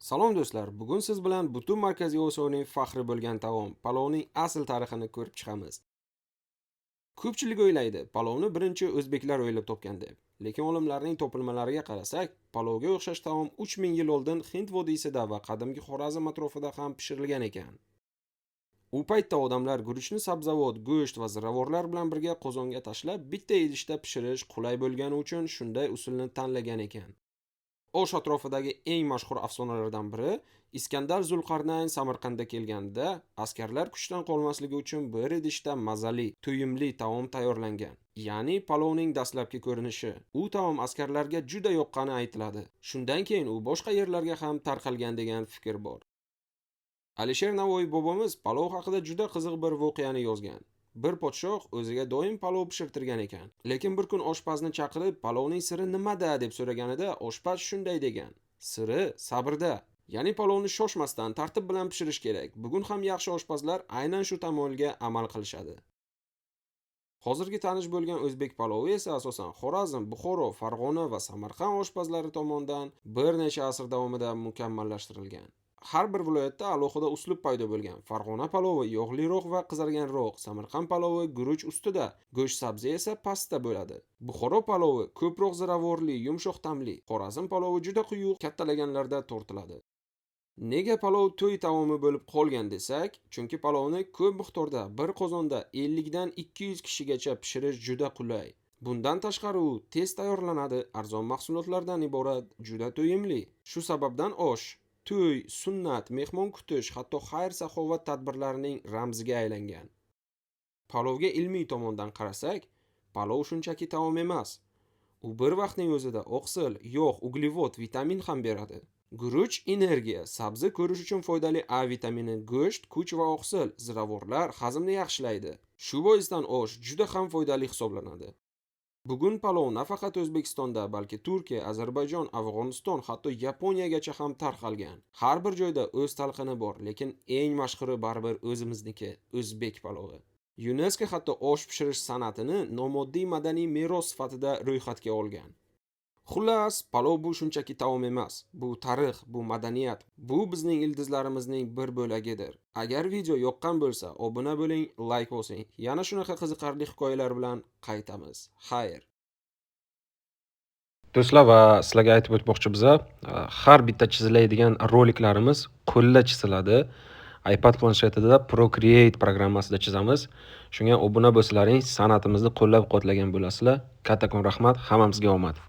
Salom do'stlar, bugun siz bilan butun Markaziy Osiyoning faxri bo'lgan taom, palovning asl tarixini ko'rib chiqamiz. Ko'pchilik o'ylaydi, palovni birinchi o'zbeklar o'ylab topgan deb. Lekin olimlarning topilmalariga qarasak, palovga o'xshash taom 3000 yil oldin Hind vodiysida va qadimgi Xorazm atrofida ham pishirilgan ekan. U paytda odamlar guruchni sabzavot, go'sht va ziravorlar bilan birga qozonga tashlab, bitta idishda pishirish qulay bo'lgani uchun shunday usulni tanlagan ekan. O'sh atrofidagi eng mashhur afsonalardan biri Iskandar Zulqarnayn Samarqandga kelganda askarlar kuchdan qolmasligi uchun bir idishda mazali, to'yimli taom tayyorlangan. Ya'ni palovning dastlabki ko'rinishi. U taom askarlarga juda yoqqani aytiladi. Shundan keyin u boshqa yerlarga ham tarqalgan degan fikr bor. Alisher Navoiy bobomiz palov haqida juda qiziq bir voqeani yozgan. Bir podshoh o'ziga doim palov pishirtirgan ekan. Lekin bir kun oshpazni chaqirib, palovning siri nimada deb so'raganida, oshpaz shunday degan: "Siri sabrda." Ya'ni palovni shoshmasdan, tartib bilan pishirish kerak. Bugun ham yaxshi oshpazlar aynan shu tamoyilga amal qilishadi. Hozirgi tanish bo'lgan o'zbek palovi esa asosan Xorazm, Buxoro, Farg'ona va Samarqand oshpazlari tomonidan bir necha asr davomida mukammallashtirilgan. Har bir viloyatda alohida uslub paydo bo'lgan. Farg'ona palovi yog'liroq va qizarganroq, Samarqand palovi guruch ustida, go'sht sabzi esa pastda bo'ladi. Buxoro palovi ko'proq ziravorli, yumshoq ta'mli. Xorazm palovi juda quyuq, kattalaganlarda tortiladi. Nega palov to'y taomi bo'lib qolgan desak, chunki palovni ko'p miqdorda bir qozonda 50 dan 200 kishigacha pishirish juda qulay. Bundan tashqari u tez tayyorlanadi, arzon mahsulotlardan iborat, juda to'yimli. Shu sababdan osh, to'y, sunnat, mehmon kutish, hatto xayr-saxovat tadbirlarining ramziga aylangan. Palovga ilmiy tomondan qarasak, palov shunchaki taom emas. U bir vaqtning o'zida oqsil, yog', uglevod, vitamin ham beradi. Guruch energiya, sabzi ko'rish uchun foydali A vitamini, go'sht kuch va oqsil, ziravorlar hazmni yaxshilaydi. Shu boisdan osh juda ham foydali hisoblanadi. Bugun palov nafaqat O'zbekistonda, balki Turkiya, Ozarbayjon, Afg'oniston, hatto Yaponiyagacha ham tarqalgan. Har bir joyda o'z talqini bor, lekin eng mashhuri baribir o'zimizniki, o'zbek palovi. UNESCO hatto osh pishirish san'atini nomoddiy madaniy meros sifatida ro'yxatga olgan. Xullas, palov bu shunchaki taom emas. Bu tarix, bu madaniyat, bu bizning ildizlarimizning bir bo'lagidir. Agar video yoqqan bo'lsa, obuna bo'ling, like bosing. Yana shunaqa qiziqarli hikoyalar bilan qaytamiz. Xayr. Do'stlar, va sizlarga aytib o'tmoqchi biza, har bitta chiziladigan roliklarimiz qo'lda chiziladi. iPad planshetida Procreate programmasida chizamiz. Shunga obuna bo'lsalaring, san'atimizni qo'llab-quvvatlagan bo'lasizlar. Kattakon rahmat, hammamizga omad.